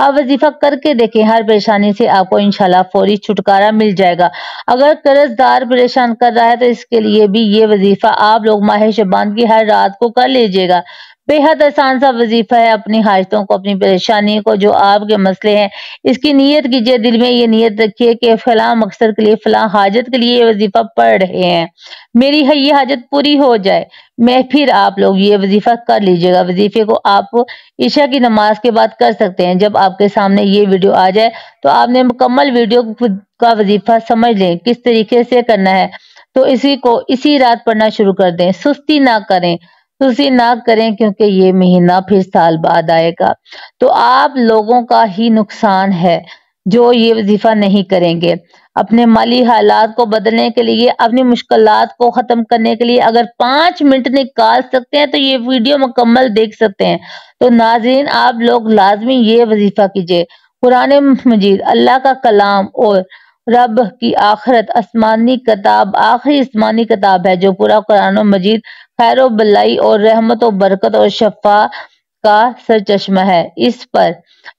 آپ وظیفہ کر کے دیکھیں، ہر پریشانی سے آپ کو انشاءاللہ فوری چھٹکارا مل جائے گا۔ اگر قرض دار پریشان کر رہا ہے تو اس کے لیے بھی یہ وظیفہ آپ لوگ ماہ شعبان کی ہر رات کو کر لیجیے گا۔ بے حد آسان سا وظیفہ ہے۔ اپنی حاجتوں کو، اپنی پریشانی کو، جو آپ کے مسئلے ہیں، اس کی نیت کیجیے۔ دل میں یہ نیت رکھیے کہ فلاں مقصد کے لیے، فلاں حاجت کے لیے یہ وظیفہ پڑھ رہے ہیں، میری یہ حاجت پوری ہو جائے۔ پھر آپ لوگ یہ وظیفہ کر لیجیے گا۔ وظیفے کو آپ عشاء کی نماز کے بعد کر سکتے ہیں۔ جب آپ کے سامنے یہ ویڈیو آ جائے تو آپ نے مکمل ویڈیو کا وظیفہ سمجھ لیں کس طریقے سے کرنا ہے، تو اسی کو اسی رات پڑھنا شروع کر دیں۔ سستی نہ کریں، کیونکہ یہ مہینہ پھر سال بعد آئے گا، تو آپ لوگوں کا ہی نقصان ہے جو یہ وظیفہ نہیں کریں گے۔ اپنے مالی حالات کو بدلنے کے لیے، اپنی مشکلات کو ختم کرنے کے لیے اگر 5 منٹ نکال سکتے ہیں تو یہ ویڈیو مکمل دیکھ سکتے ہیں۔ تو ناظرین، آپ لوگ لازمی یہ وظیفہ کیجیے۔ قرآن مجید اللہ کا کلام اور رب کی آخری آسمانی کتاب ہے، جو پورا قرآن مجید خیر و بلائی اور رحمت و برکت اور شفا کا سرچشمہ ہے۔ اس پر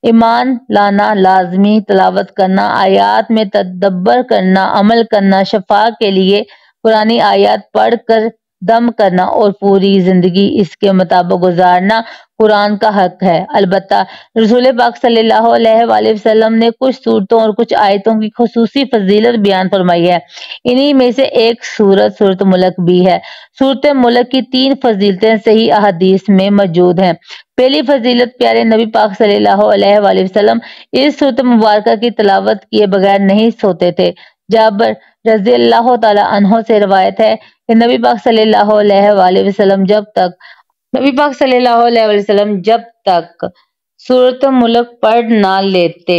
ایمان لانا لازمی، تلاوت کرنا، آیات میں تدبر کرنا، عمل کرنا، شفا کے لیے قرآنی آیات پڑھ کر دم کرنا اور پوری زندگی اس کے مطابق گزارنا قرآن کا حق ہے۔ البتہ رسول پاک صلی اللہ علیہ وآلہ وسلم نے کچھ صورتوں اور کچھ آیتوں کی خصوصی فضیلت بیان فرمائی ہے۔ انہی میں سے ایک سورت ملک بھی ہے۔ سورت ملک کی 3 فضیلتیں صحیح احادیث میں موجود ہیں۔ پہلی فضیلت، پیارے نبی پاک صلی اللہ علیہ وآلہ وسلم اس سورت مبارکہ کی تلاوت کیے بغیر نہیں سوتے تھے۔ جابر رضی اللہ تعالی عنہ سے روایت ہے کہ نبی پاک صلی اللہ علیہ وآلہ وسلم جب تک سورت ملک پڑھ نہ لیتے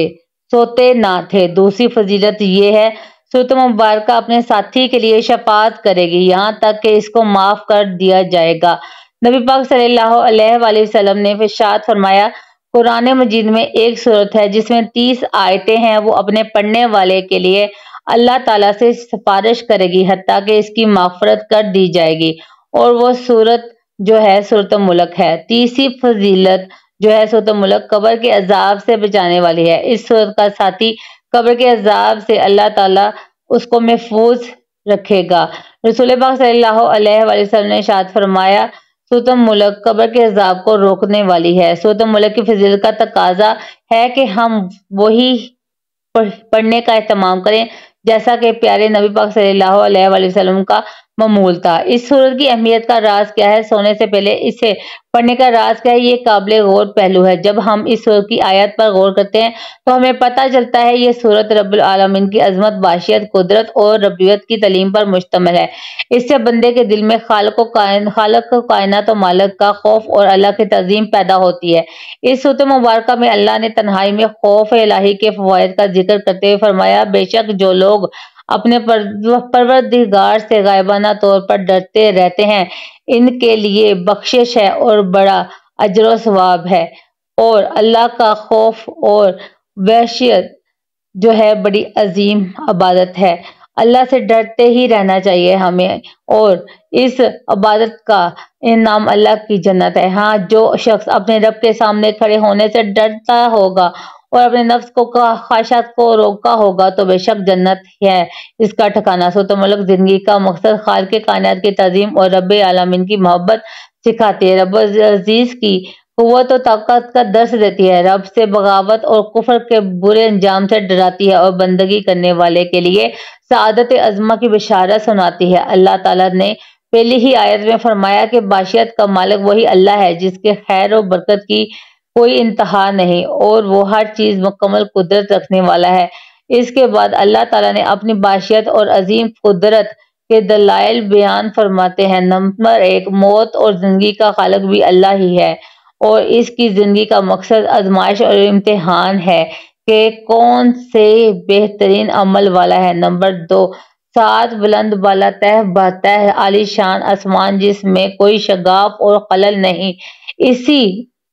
سوتے نہ تھے۔ دوسری فضیلت یہ ہے، سورت مبارکہ اپنے ساتھی کے لیے شفاعت کرے گی یہاں تک کہ اس کو معاف کر دیا جائے گا۔ نبی پاک صلی اللہ علیہ وآلہ وسلم نے ارشاد فرمایا، قرآن مجید میں ایک سورت ہے جس میں 30 آیتیں ہیں، وہ اپنے پڑھنے والے کے لیے اللہ تعالیٰ سے سفارش کرے گی حتیٰ کہ اس کی مغفرت کر دی جائے گی، اور وہ سورت جو ہے سورت ملک ہے۔ تیسری فضیلت جو ہے سورت ملک قبر کے عذاب سے بچانے والی ہے۔ اس سورت کا ساتھی قبر کے عذاب سے اللہ تعالیٰ اس کو محفوظ رکھے گا۔ رسول پاک صلی اللہ علیہ وآلہ وسلم نے ارشاد فرمایا، سورت ملک قبر کے عذاب کو روکنے والی ہے۔ سورت ملک کی فضیلت کا تقاضا ہے کہ ہم وہی پڑھنے کا اہتمام کریں جیسا کہ پیارے نبی پاک صلی اللہ علیہ وآلہ وسلم کا معمول تھا۔ اس سورت کی اہمیت کا راز کیا ہے؟ سونے سے پہلے اسے پڑھنے کا راز کیا ہے؟ یہ قابل غور پہلو ہے۔ جب ہم اس سورت کی آیات پر غور کرتے ہیں تو ہمیں پتہ چلتا ہے یہ سورت رب العالمین کی عظمت، بادشاہت، قدرت اور ربوبیت کی تعلیم پر مشتمل ہے۔ اس سے بندے کے دل میں خالق کائنات و مالک کا خوف اور اللہ کی تعظیم پیدا ہوتی ہے۔ اس سورت مبارکہ میں اللہ نے تنہائی میں خوف الہی کے فوائد کا ذکر کرتے ہوئے فرمایا، بے شک جو لوگ اپنے پروردگار سے غائبانہ طور پر ڈرتے رہتے ہیں، ان کے لیے بخشش ہے اور بڑا اجر و ثواب ہے، اور اللہ کا خوف اور خشیت جو ہے بڑی عظیم عبادت ہے۔ اللہ سے ڈرتے ہی رہنا چاہیے ہمیں، اور اس عبادت کا انعام اللہ کی جنت ہے۔ ہاں، جو شخص اپنے رب کے سامنے کھڑے ہونے سے ڈرتا ہوگا اور اپنے نفس کو خواہشات کو روکا ہوگا تو بے شک جنت ہے اس کا ٹھکانہ۔ سورت ملک زندگی کا مقصد خالق کائنات کی تعظیم اور رب العالمین کی محبت سکھاتی ہے، رب العزیز کی قوت و طاقت کا درس دیتی ہے، رب سے بغاوت اور کفر کے برے انجام سے ڈراتی ہے، اور بندگی کرنے والے کے لیے سعادت عظمہ کی بشارت سناتی ہے۔ اللہ تعالیٰ نے پہلی ہی آیت میں فرمایا کہ بادشاہت کا مالک وہی اللہ ہے جس کے خیر و برکت کی کوئی انتہا نہیں، اور وہ ہر چیز مکمل قدرت رکھنے والا ہے۔ اس کے بعد اللہ تعالیٰ نے اپنی بادشاہت اور عظیم قدرت کے دلائل بیان فرماتے ہیں۔ نمبر 1، موت اور زندگی کا خالق بھی اللہ ہی ہے، اور اس کی زندگی کا مقصد آزمائش اور امتحان ہے کہ کون سے بہترین عمل والا ہے۔ نمبر 2، 7 بلند بالا باتہ عالی شان آسمان جس میں کوئی شگاف اور خلل نہیں، اسی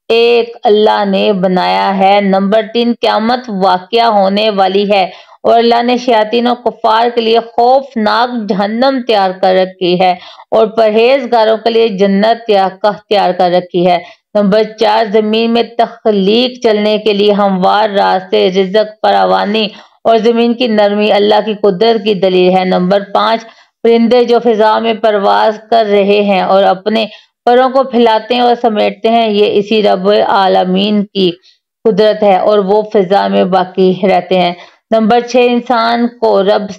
ایک اللہ نے بنایا ہے۔ نمبر 3، قیامت واقعہ ہونے والی ہے، اور اللہ نے شیاطین و کفار کے لیے خوفناک جہنم تیار کر رکھی ہے، اور پرہیزگاروں کے لیے جنت تیار کر رکھی ہے۔ نمبر 4 زمین میں تخلیق چلنے کے لیے ہموار راستے، رزق فراوانی اور زمین کی نرمی اللہ کی قدرت کی دلیل ہے۔ نمبر 5 پرندے جو فضا میں پرواز کر رہے ہیں اور اپنے پروں کو پھیلاتے ہیں اور سمیٹتے ہیں، یہ اسی رب العالمین کی قدرت ہے اور وہ فضا میں باقی رہتے ہیں۔ نمبر 6 انسان کو رب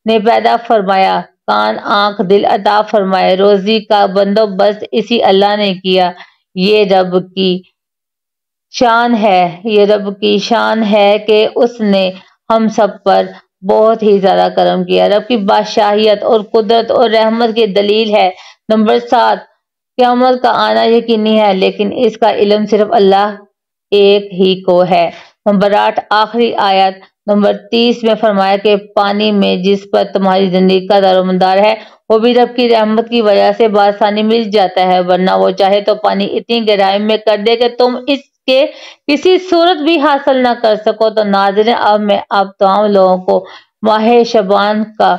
نے پیدا فرمایا، کان، آنکھ، دل عطا فرمائے، روزی کا بندوبست اسی اللہ نے کیا۔ یہ رب کی شان ہے کہ اس نے ہم سب پر بہت ہی زیادہ کرم کیا۔ رب کی بادشاہیت اور قدرت اور رحمت کی دلیل ہے۔ نمبر 7 قیامت کا آنا یقینی ہے، لیکن اس کا علم صرف اللہ ایک ہی کو ہے۔ نمبر 8 آخری آیت نمبر 30 میں فرمایا کہ پانی میں جس پر تمہاری زندگی کا دار و مدار ہے، وہ بھی رب کی رحمت کی وجہ سے بآسانی مل جاتا ہے، ورنہ وہ چاہے تو پانی اتنی گہرائی میں کر دے کہ تم اس کے کسی صورت بھی حاصل نہ کر سکو۔ تو ناظرین، اب میں آپ تمام لوگوں کو ماہ شعبان کا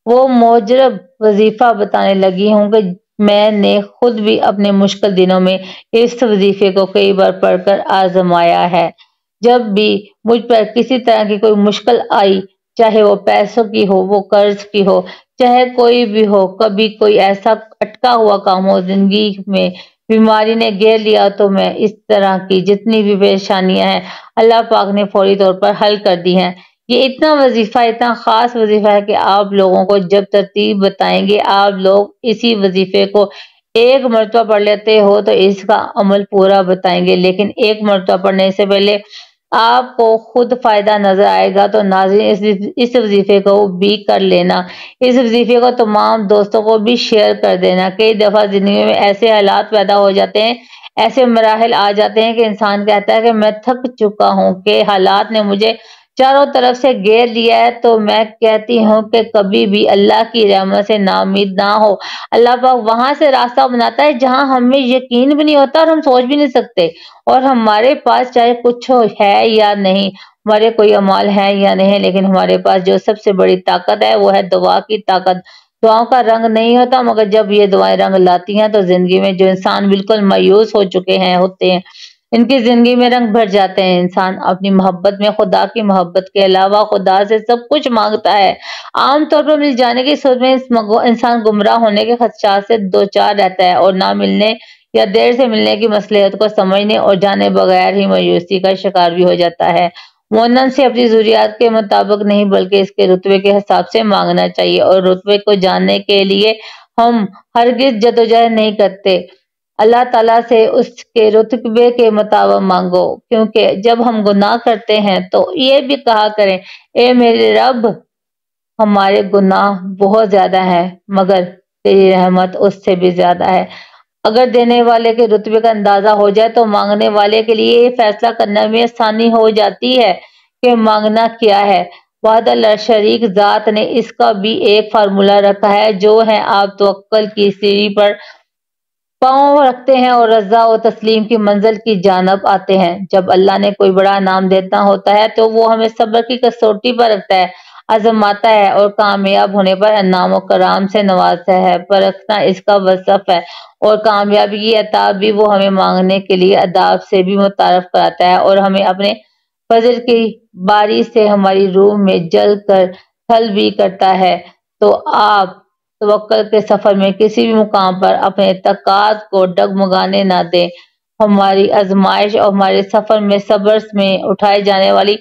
وہ موجرب وظیفہ بتانے لگی ہوں کہ میں نے خود بھی اپنے مشکل دنوں میں اس وظیفے کو کئی بار پڑھ کر آزمایا ہے۔ جب بھی مجھ پر کسی طرح کی کوئی مشکل آئی، چاہے وہ پیسوں کی ہو، وہ قرض کی ہو، چاہے کوئی بھی ہو، کبھی کوئی ایسا اٹکا ہوا کام ہو، زندگی میں بیماری نے گھیر لیا، تو میں اس طرح کی جتنی بھی پریشانیاں ہیں اللہ پاک نے فوری طور پر حل کر دی ہیں۔ یہ اتنا خاص وظیفہ ہے کہ آپ لوگوں کو جب ترتیب بتائیں گے، آپ لوگ اسی وظیفے کو ایک مرتبہ پڑھ لیتے ہو تو اس کا عمل پورا بتائیں گے، لیکن ایک مرتبہ پڑھنے سے پہلے آپ کو خود فائدہ نظر آئے گا۔ تو ناظرین، اس وظیفے کو بھی کر لینا، اس وظیفے کو تمام دوستوں کو بھی شیئر کر دینا۔ کئی دفعہ زندگی میں ایسے حالات پیدا ہو جاتے ہیں، ایسے مراحل آ جاتے ہیں کہ انسان کہتا ہے کہ میں تھک چکا ہوں، کہ حالات نے مجھے چاروں طرف سے گھیر لیا ہے۔ تو میں کہتی ہوں کہ کبھی بھی اللہ کی رحمت سے ناامید نہ ہو۔ اللہ پاک وہاں سے راستہ بناتا ہے جہاں ہمیں یقین بھی نہیں ہوتا اور ہم سوچ بھی نہیں سکتے، اور ہمارے پاس چاہے کچھ ہے یا نہیں، ہمارے کوئی اعمال ہے یا نہیں، لیکن ہمارے پاس جو سب سے بڑی طاقت ہے وہ ہے دعا کی طاقت۔ دعاؤں کا رنگ نہیں ہوتا، مگر جب یہ دعائیں رنگ لاتی ہیں تو زندگی میں جو انسان بالکل مایوس ہو چکے ہوتے ہیں، ان کی زندگی میں رنگ بھر جاتے ہیں۔ انسان اپنی محبت میں خدا کی محبت کے علاوہ خدا سے سب کچھ مانگتا ہے۔ عام طور پر مل جانے کی صورت میں انسان گمراہ ہونے کے خدشات سے دوچار رہتا ہے، اور نہ ملنے یا دیر سے ملنے کی مصلحت کو سمجھنے اور جانے بغیر ہی مایوسی کا شکار بھی ہو جاتا ہے۔ مونن سے اپنی ضروریات کے مطابق نہیں بلکہ اس کے رتبے کے حساب سے مانگنا چاہیے، اور رتبے کو جاننے کے لیے ہم ہرگز جدوجہد نہیں کرتے۔ اللہ تعالیٰ سے اس کے رتبے کے مطابق مانگو، کیونکہ جب ہم گناہ کرتے ہیں تو یہ بھی کہا کریں، اے میرے رب، ہمارے گناہ بہت زیادہ ہیں، مگر تیری رحمت اس سے بھی زیادہ ہے۔ اگر دینے والے کے رتبے کا اندازہ ہو جائے تو مانگنے والے کے لیے یہ فیصلہ کرنے میں آسانی ہو جاتی ہے کہ مانگنا کیا ہے۔ وحدہ لا شریک ذات نے اس کا بھی ایک فارمولہ رکھا ہے، جو ہے آپ توکل کی سیڑھی پر پاؤں رکھتے ہیں اور رضا و تسلیم کی منزل کی جانب آتے ہیں۔ جب اللہ نے کوئی بڑا انعام دینا ہوتا ہے تو وہ ہمیں صبر کی کسوٹی پر رکھتا ہے، آزماتا ہے، اور کامیاب ہونے پر انعام و کرام سے نوازتا ہے۔ پرکھنا اس کا وصف ہے، اور کامیابی کی عطا بھی وہ ہمیں مانگنے کے لیے آداب سے بھی متعارف کراتا ہے، اور ہمیں اپنے فضل کی باری سے ہماری روح میں جل کر پھل بھی کرتا ہے۔ تو آپ توکل کے سفر میں کسی بھی مقام پر اپنے اعتقاد کو ڈگمگانے نہ دیں۔ ہماری آزمائش اور ہمارے سفر میں صبر میں اٹھائی جانے والی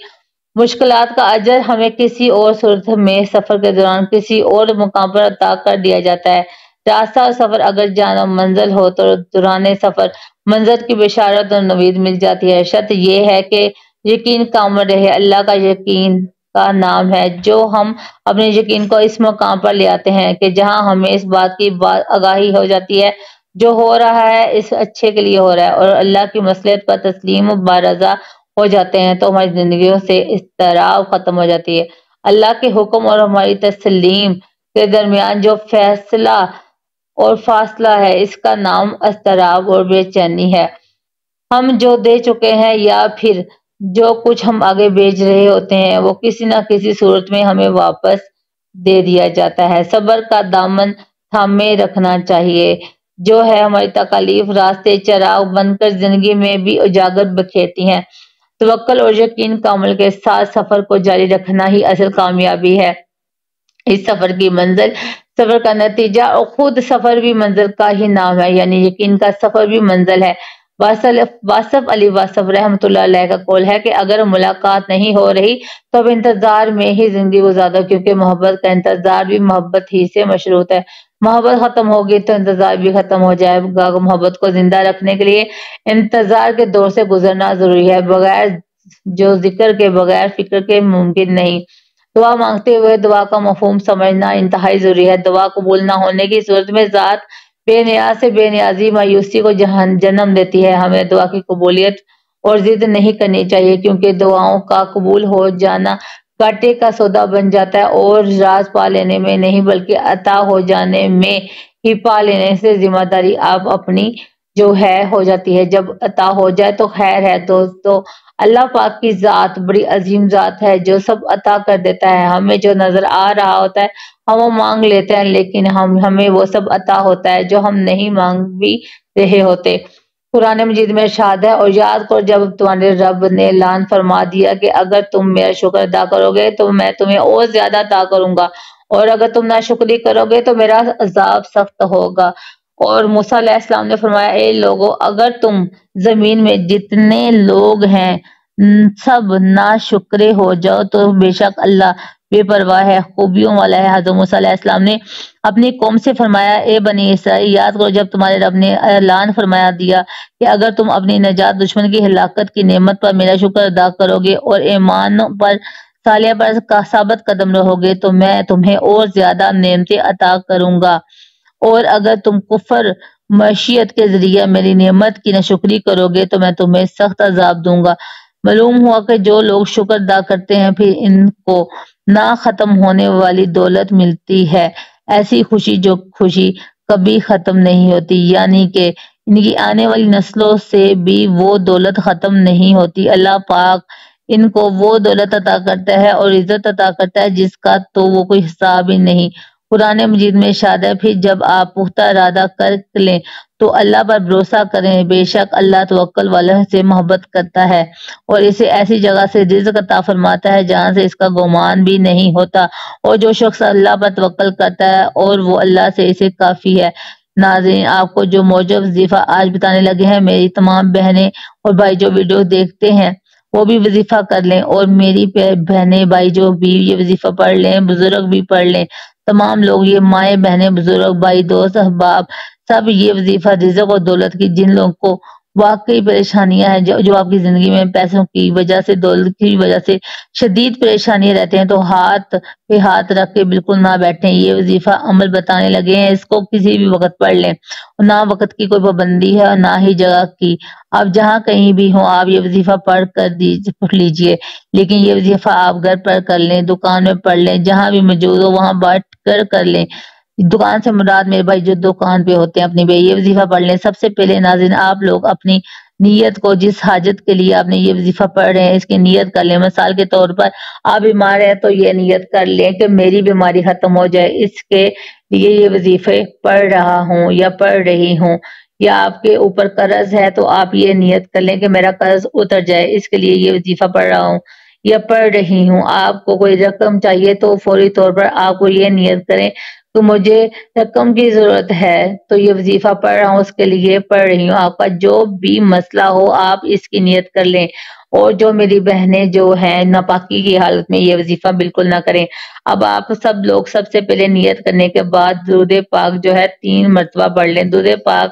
مشکلات کا اجر ہمیں کسی اور صورت میں سفر کے دوران کسی اور مقام پر عطا کر دیا جاتا ہے۔ راستہ اور سفر اگر جانا منزل ہو تو دوران سفر منزل کی بشارت اور نوید مل جاتی ہے۔ شرط یہ ہے کہ یقین کامل رہے۔ اللہ کا یقین کا نام ہے جو ہم اپنے یقین کو اس مقام پر لے آتے ہیں کہ جہاں ہمیں اس بات کی آگاہی ہو جاتی ہے جو ہو رہا ہے اس اچھے کے لیے ہو رہا ہے، اور اللہ کی مصلحت پر تسلیم و بارضا ہو جاتے ہیں، تو ہماری زندگیوں سے اضطراب ختم ہو جاتی ہے۔ اللہ کے حکم اور ہماری تسلیم کے درمیان جو فیصلہ اور فاصلہ ہے، اس کا نام اضطراب اور بے چینی ہے۔ ہم جو دے چکے ہیں یا پھر جو کچھ ہم آگے بھیج رہے ہوتے ہیں، وہ کسی نہ کسی صورت میں ہمیں واپس دے دیا جاتا ہے۔ صبر کا دامن تھامے رکھنا چاہیے۔ جو ہے ہماری تکالیف راستے چراغ بن کر زندگی میں بھی اجاگر بکھیرتی ہیں۔ توکل اور یقین کا عمل کے ساتھ سفر کو جاری رکھنا ہی اصل کامیابی ہے۔ اس سفر کی منزل سفر کا نتیجہ اور خود سفر بھی منزل کا ہی نام ہے، یعنی یقین کا سفر بھی منزل ہے۔ واصف علی واصف رحمۃ اللہ علیہ کا قول ہے کہ اگر ملاقات نہیں ہو رہی تو اب انتظار میں ہی زندگی گزار دو، کیونکہ محبت کا انتظار بھی محبت ہی سے مشروط ہے۔ محبت ختم ہوگی تو انتظار بھی ختم ہو جائے گا۔ محبت کو زندہ رکھنے کے لیے انتظار کے دور سے گزرنا ضروری ہے، بغیر جو ذکر کے بغیر فکر کے ممکن نہیں۔ دعا مانگتے ہوئے دعا کا مفہوم سمجھنا انتہائی ضروری ہے۔ دعا قبول نہ ہونے کی صورت میں ذات بے نیاز سے بے نیازی مایوسی کو جنم دیتی ہے۔ ہمیں دعا کی قبولیت اور ضد نہیں کرنی چاہیے، کیونکہ دعاؤں کا قبول ہو جانا گھاٹے کا سودا بن جاتا ہے، اور راز پا لینے میں نہیں بلکہ عطا ہو جانے میں ہی پا لینے سے ذمہ داری آپ اپنی جو ہے ہو جاتی ہے۔ جب عطا ہو جائے تو خیر ہے۔ دوستو، اللہ پاک کی ذات بڑی عظیم ذات ہے جو سب عطا کر دیتا ہے۔ ہمیں جو نظر آ رہا ہوتا ہے ہم وہ مانگ لیتے ہیں، لیکن ہمیں وہ سب عطا ہوتا ہے جو ہم نہیں مانگ بھی رہے ہوتے۔ قرآن مجید میں ارشاد ہے، اور یاد کرو جب تمہارے رب نے اعلان فرما دیا کہ اگر تم میرا شکر ادا کرو گے تو میں تمہیں اور زیادہ عطا کروں گا، اور اگر تم ناشکری کرو گے تو میرا عذاب سخت ہوگا۔ اور موسیٰ علیہ السلام نے فرمایا، اے لوگو، اگر تم زمین میں جتنے لوگ ہیں سب ناشکرے ہو جاؤ تو بے شک اللہ بے پرواہ ہے، خوبیوں والا ہے۔ حضرت موسیٰ علیہ السلام نے اپنی قوم سے فرمایا، اے بنی اسرائیل، یاد کرو جب تمہارے رب نے اعلان فرمایا دیا کہ اگر تم اپنی نجات دشمن کی ہلاکت کی نعمت پر میرا شکر ادا کرو گے اور ایمان پر صالحہ پر ثابت قدم رہو گے تو میں تمہیں اور زیادہ نعمتیں عطا کروں گا، اور اگر تم کفر معیشت کے ذریعے میری نعمت کی ناشکری کرو گے تو میں تمہیں سخت عذاب دوں گا۔ معلوم ہوا کہ جو لوگ شکر ادا کرتے ہیں پھر ان کو نہ ختم ہونے والی دولت ملتی ہے، ایسی خوشی جو خوشی کبھی ختم نہیں ہوتی، یعنی کہ ان کی آنے والی نسلوں سے بھی وہ دولت ختم نہیں ہوتی۔ اللہ پاک ان کو وہ دولت عطا کرتا ہے اور عزت عطا کرتا ہے جس کا تو وہ کوئی حساب ہی نہیں۔ قرآن مجید میں ارشاد ہے، پھر جب آپ پختہ ارادہ کر لیں تو اللہ پر بھروسہ کریں، بے شک اللہ توکل والوں سے محبت کرتا ہے اور اسے ایسی جگہ سے رزق عطا فرماتا ہے جہاں سے اس کا گمان بھی نہیں ہوتا، اور جو شخص اللہ پر توکل کرتا ہے اور وہ اللہ سے اسے کافی ہے۔ ناظرین، آپ کو جو موجب وظیفہ آج بتانے لگے ہیں، میری تمام بہنیں اور بھائی جو ویڈیو دیکھتے ہیں وہ بھی وظیفہ کر لیں، اور میری بہنیں بھائی جو بھی یہ وظیفہ پڑھ لیں، بزرگ بھی پڑھ لیں، تمام لوگ، یہ مائیں بہنیں بزرگ بھائی دوست احباب سب یہ وظیفہ رزق اور دولت کی جن لوگوں کو واقعی پریشانیاں ہیں، جو آپ کی زندگی میں پیسوں کی وجہ سے دولت کی وجہ سے شدید پریشانیاں رہتے ہیں، تو ہاتھ پہ ہاتھ رکھ کے بالکل نہ بیٹھیں، یہ وظیفہ عمل بتانے لگے ہیں، اس کو کسی بھی وقت پڑھ لیں، نہ وقت کی کوئی پابندی ہے اور نہ ہی جگہ کی، آپ جہاں کہیں بھی ہوں آپ یہ وظیفہ پڑھ لیجئے، لیکن یہ وظیفہ آپ گھر پر کر لیں، دکان میں پڑھ لیں، جہاں بھی موجود ہو وہاں بیٹھ کر لیں۔ دکان سے مراد میرے بھائی جو دکان پہ ہوتے ہیں اپنی بے یہ وظیفہ پڑھ لیں۔ سب سے پہلے ناظرین آپ لوگ اپنی نیت کو، جس حاجت کے لیے آپ نے یہ وظیفہ پڑھ رہے ہیں اس کی نیت کر لیں۔ مثال کے طور پر آپ بیمار ہیں تو یہ نیت کر لیں کہ میری بیماری ختم ہو جائے، اس کے لیے یہ وظیفے پڑھ رہا ہوں یا پڑھ رہی ہوں۔ یا آپ کے اوپر قرض ہے تو آپ یہ نیت کر لیں کہ میرا قرض اتر جائے، اس کے لیے یہ وظیفہ پڑھ رہا ہوں یا پڑھ رہی ہوں۔ آپ کو کوئی رقم چاہیے تو فوری طور پر آپ کو یہ نیت کریں کہ مجھے رقم کی ضرورت ہے تو یہ وظیفہ پڑھ رہا ہوں، اس کے لیے پڑھ رہی ہوں۔ آپ کا جو بھی مسئلہ ہو آپ اس کی نیت کر لیں۔ اور جو میری بہنیں جو ہیں ناپاکی کی حالت میں یہ وظیفہ بالکل نہ کریں۔ اب آپ سب لوگ سب سے پہلے نیت کرنے کے بعد درود پاک جو ہے 3 مرتبہ پڑھ لیں۔ درود پاک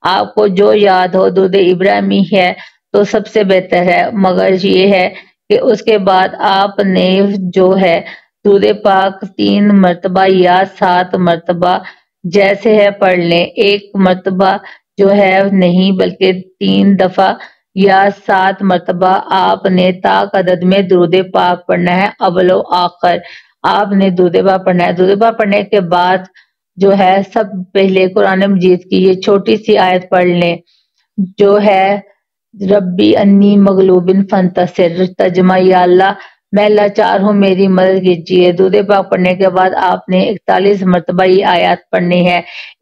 آپ کو جو یاد ہو، درود ابراہیمی ہے تو سب سے بہتر ہے، مگر یہ ہے کہ اس کے بعد آپ نے جو ہے درود پاک 3 مرتبہ یا 7 مرتبہ جیسے ہے پڑھ لیں۔ 1 مرتبہ جو ہے نہیں بلکہ 3 دفعہ یا 7 مرتبہ آپ نے طاق عدد میں درود پاک پڑھنا ہے، اول و آخر آپ نے درود پاک پڑھنا ہے۔ درود پاک پڑھنے کے بعد جو ہے سب پہلے قرآن مجید کی یہ چھوٹی سی آیت پڑھ لیں جو ہے ربی انی مغلوب فانتصر، ترجمہ یا اللہ میں لاچار ہوں، میری مدد کیجیے۔ درود پاک پڑھنے کے بعد آپ نے 41 مرتبہ یہ آیات پڑھنی ہے۔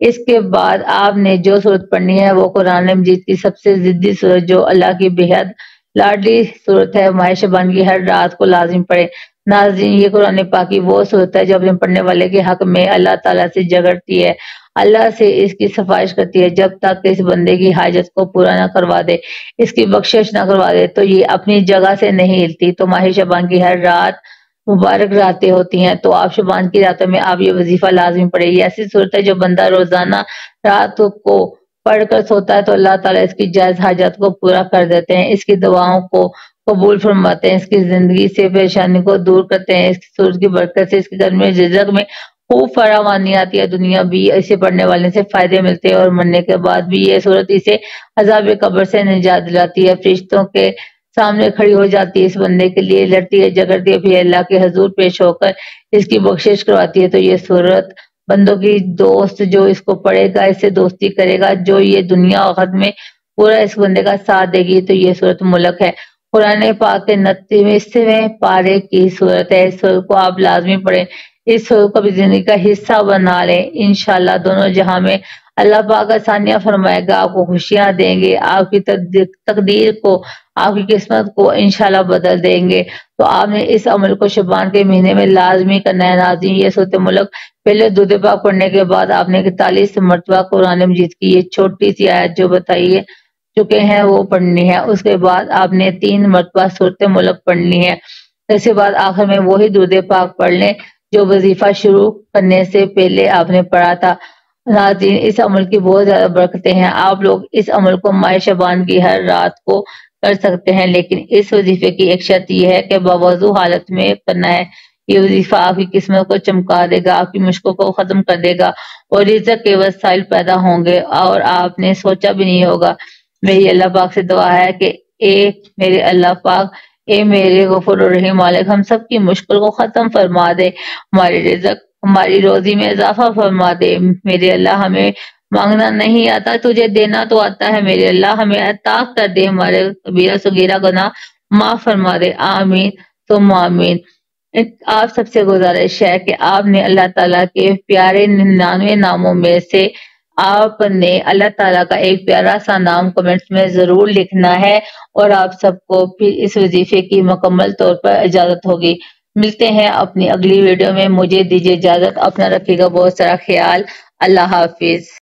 اس کے بعد آپ نے جو سورت پڑھنی ہے وہ قرآن مجید کی سب سے ضدی سورت، جو اللہ کی بےحد لاڈلی سورت ہے، ماہ شعبان کی ہر رات کو لازم پڑھے۔ ناظرین، یہ قرآن پاک کی وہ سورت ہے جو اپنے پڑھنے والے کے حق میں اللہ تعالیٰ سے جھگڑتی ہے، اللہ سے اس کی سفارش کرتی ہے جب تک کہ اس بندے کی حاجت کو پورا نہ کروا دے، اس کی بخشش نہ کروا دے تو یہ اپنی جگہ سے نہیں ہلتی۔ تو ماہ شعبان کی ہر رات مبارک راتیں ہوتی ہیں، تو آپ شعبان کی راتوں میں آپ یہ وظیفہ لازمی پڑھے۔ یہ ایسی صورت ہے جو بندہ روزانہ رات کو پڑھ کر سوتا ہے تو اللہ تعالیٰ اس کی جائز حاجت کو پورا کر دیتے ہیں، اس کی دعاؤں کو قبول فرماتے ہیں، اس کی زندگی سے پریشانی کو دور کرتے ہیں۔ اس کی صورت کی برکت سے اس کے گھر میں رزق میں خوب فراوانی آتی ہے، دنیا بھی اسے پڑھنے والے سے فائدے ملتے ہیں اور مرنے کے بعد بھی یہ صورت اسے عذاب قبر سے نجات دلاتی ہے، فرشتوں کے سامنے کھڑی ہو جاتی ہے، اس بندے کے لیے لڑتی ہے جھگڑتی ہے، پھر اللہ کے حضور پیش ہو کر اس کی بخشش کرواتی ہے۔ تو یہ صورت بندوں کی دوست، جو اس کو پڑھے گا اس سے دوستی کرے گا، جو یہ دنیا اور آخرت میں پورا اس بندے کا ساتھ دے گی، تو یہ صورت ملک ہے۔ قرآن پاک کے 29ویں پارے کی صورت ہے، اس صورت کو آپ لازمی پڑھیں، اس صورت کو بھی زندگی کا حصہ بنا لیں، انشاءاللہ دونوں جہاں میں اللہ پاک آسانیاں فرمائے گا، آپ کو خوشیاں دیں گے، آپ کی تقدیر کو، آپ کی قسمت کو انشاءاللہ بدل دیں گے۔ تو آپ نے اس عمل کو شعبان کے مہینے میں لازمی کرنا ہے۔ ناظرین، یہ صورت ملک پہلے درود پاک پڑھنے کے بعد آپ نے 41 مرتبہ قرآن مجید کی یہ چھوٹی سی آیت جو بتائیے چکے ہیں وہ پڑھنی ہے، اس کے بعد آپ نے 3 مرتبہ صورت ملک پڑھنی ہے، اس کے بعد آخر میں وہی درود پاک پڑھ لیں جو وظیفہ شروع کرنے سے پہلے آپ نے پڑھا تھا۔ ناظرین، اس عمل کی بہت زیادہ برکتیں ہیں، آپ لوگ اس عمل کو ماہ شعبان کی ہر رات کو کر سکتے ہیں، لیکن اس وظیفے کی ایک شرط یہ ہے کہ باوضو حالت میں کرنا ہے۔ یہ وظیفہ آپ کی قسمت کو چمکا دے گا، آپ کی مشکل کو ختم کر دے گا اور رزق کے وسائل پیدا ہوں گے اور آپ نے سوچا بھی نہیں ہوگا۔ میری اللہ پاک سے دعا ہے کہ اے میرے اللہ پاک، اے میرے غفور الرحیم مالک، ہم سب کی مشکل کو ختم فرما دے، ہماری رزق، ہماری روزی میں اضافہ فرما دے۔ میرے اللہ، ہمیں مانگنا نہیں آتا، تجھے دینا تو آتا ہے، میرے اللہ ہمیں عطا کر دے، ہمارے کبیرہ صغیرہ گناہ معاف فرما دے، آمین ثم آمین۔ آپ سب سے گزارش ہے کہ آپ نے اللہ تعالیٰ کے پیارے 99 ناموں میں سے آپ نے اللہ تعالیٰ کا ایک پیارا سا نام کمنٹس میں ضرور لکھنا ہے، اور آپ سب کو پھر اس وظیفے کی مکمل طور پر اجازت ہوگی۔ ملتے ہیں اپنی اگلی ویڈیو میں، مجھے دیجیے اجازت، اپنا رکھیے گا بہت سارا خیال، اللہ حافظ۔